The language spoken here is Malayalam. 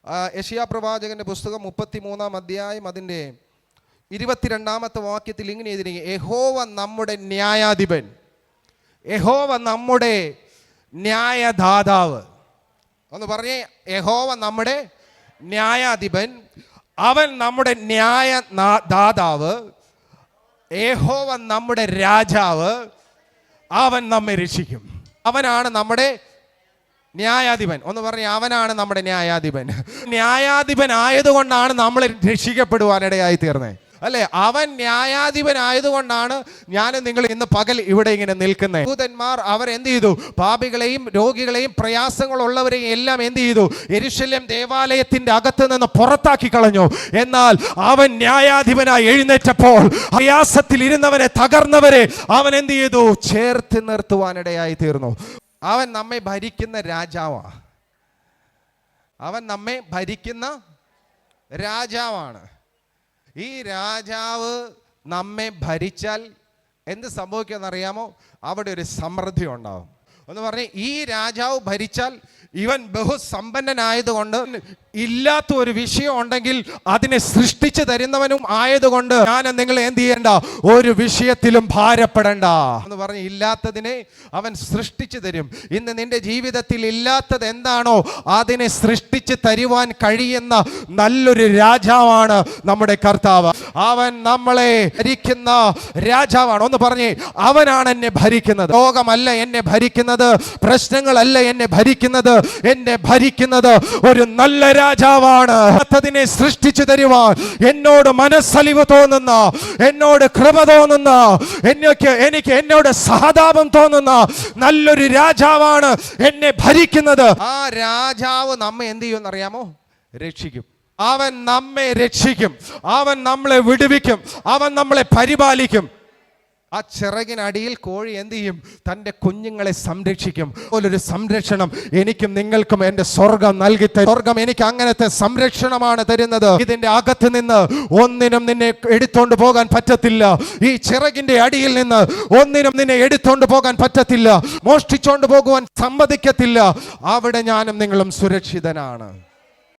യെശയ്യാ പ്രവാചകന്റെ പുസ്തകം 33-ാം അധ്യായം അതിൻ്റെ 22-ാമത്തെ വാക്യത്തിൽ ഇങ്ങനെ എഴുതിയിരിക്കുന്നു, യഹോവ നമ്മുടെ ന്യായാധിപൻ, യഹോവ നമ്മുടെ ന്യായദാതാവ്. ഒന്ന് പറഞ്ഞേ, യഹോവ നമ്മുടെ ന്യായാധിപൻ, അവൻ നമ്മുടെ ന്യായദാതാവ്, യഹോവ നമ്മുടെ രാജാവ്, അവൻ നമ്മെ രക്ഷിക്കും. അവനാണ് നമ്മുടെ ന്യായാധിപൻ. ഒന്ന് പറഞ്ഞേ, അവനാണ് നമ്മുടെ ന്യായാധിപൻ. ന്യായാധിപൻ ആയതുകൊണ്ടാണ് നമ്മൾ രക്ഷിക്കപ്പെടുവാനിടയായി തീർന്നത്, അല്ലെ? അവൻ ന്യായാധിപൻ ആയതുകൊണ്ടാണ് ഞാനും നിങ്ങൾ ഇന്ന് പകൽ ഇവിടെ ഇങ്ങനെ നിൽക്കുന്നത്. ദൂതന്മാർ അവരെന്ത് ചെയ്തു? പാപികളെയും രോഗികളെയും പ്രയാസങ്ങളുള്ളവരെയും എല്ലാം എന്ത് ചെയ്തു? യെരൂശലേം ദേവാലയത്തിന്റെ അകത്ത് നിന്ന് പുറത്താക്കി കളഞ്ഞു. എന്നാൽ അവൻ ന്യായാധിപനായി എഴുന്നേറ്റപ്പോൾ പ്രയാസത്തിൽ ഇരുന്നവരെ, തകർന്നവരെ അവൻ എന്ത് ചെയ്തു? ചേർത്ത് നിർത്തുവാനിടയായി തീർന്നു. അവൻ നമ്മെ ഭരിക്കുന്ന രാജാവാ. അവൻ നമ്മെ ഭരിക്കുന്ന രാജാവാണ്. ഈ രാജാവ് നമ്മെ ഭരിച്ചാൽ എന്ത് സംഭവിക്കുമെന്നറിയാമോ? അവിടെ ഒരു സമൃദ്ധി ഉണ്ടാവും. എന്ന് പറഞ്ഞ്, ഈ രാജാവ് ഭരിച്ചാൽ ഇവൻ ബഹുസമ്പന്നനായതുകൊണ്ട് ഇല്ലാത്ത ഒരു വിഷയം ഉണ്ടെങ്കിൽ അതിനെ സൃഷ്ടിച്ചു തരുന്നവനും ആയതുകൊണ്ട് ഞാൻ നിങ്ങൾ എന്ത് ചെയ്യണ്ട? ഒരു വിഷയത്തിലും ഭാരപ്പെടണ്ട എന്ന് പറഞ്ഞ് ഇല്ലാത്തതിനെ അവൻ സൃഷ്ടിച്ചു തരും. ഇന്ന് നിന്റെ ജീവിതത്തിൽ ഇല്ലാത്തത് എന്താണോ അതിനെ സൃഷ്ടിച്ച് തരുവാൻ കഴിയുന്ന നല്ലൊരു രാജാവാണ് നമ്മുടെ കർത്താവ്. അവൻ നമ്മളെ ഭരിക്കുന്ന രാജാവാണ്. ഒന്ന് പറഞ്ഞേ, അവനാണ് എന്നെ ഭരിക്കുന്നത്. ലോകമല്ല എന്നെ ഭരിക്കുന്നത്, പ്രശ്നങ്ങളല്ല എന്നെ ഭരിക്കുന്നത്. എന്നെ ഭരിക്കുന്നത് ഒരു നല്ല രാജാവാണ്. അതിനെ സൃഷ്ടിച്ചു തരുവാൻ എന്നോട് മനസ്സലിവ് തോന്നുന്ന, എന്നോട് കൃപ തോന്നുന്ന, എനിക്ക് എന്നോട് സഹതാപം തോന്നുന്ന നല്ലൊരു രാജാവാണ് എന്നെ ഭരിക്കുന്നത്. ആ രാജാവ് നമ്മെ എന്ത് ചെയ്യുമെന്നറിയാമോ? രക്ഷിക്കും. അവൻ നമ്മെ രക്ഷിക്കും, അവൻ നമ്മളെ വിടുവിക്കും, അവൻ നമ്മളെ പരിപാലിക്കും. ആ ചിറകിനടിയിൽ കോഴി എന്ത് ചെയ്യും? തൻ്റെ കുഞ്ഞുങ്ങളെ സംരക്ഷിക്കും. പോലൊരു സംരക്ഷണം എനിക്കും നിങ്ങൾക്കും എൻ്റെ സ്വർഗം നൽകി തരും. സ്വർഗം എനിക്ക് അങ്ങനത്തെ സംരക്ഷണമാണ് തരുന്നത്. ഇതിൻ്റെ അകത്ത് നിന്ന് ഒന്നിനും നിന്നെ എടുത്തോണ്ട് പോകാൻ പറ്റത്തില്ല. ഈ ചിറകിൻ്റെ അടിയിൽ നിന്ന് ഒന്നിനും നിന്നെ എടുത്തോണ്ട് പോകാൻ പറ്റത്തില്ല. മോഷ്ടിച്ചോണ്ട് പോകുവാൻ സമ്മതിക്കത്തില്ല. അവിടെ ഞാനും നിങ്ങളും സുരക്ഷിതനാണ്.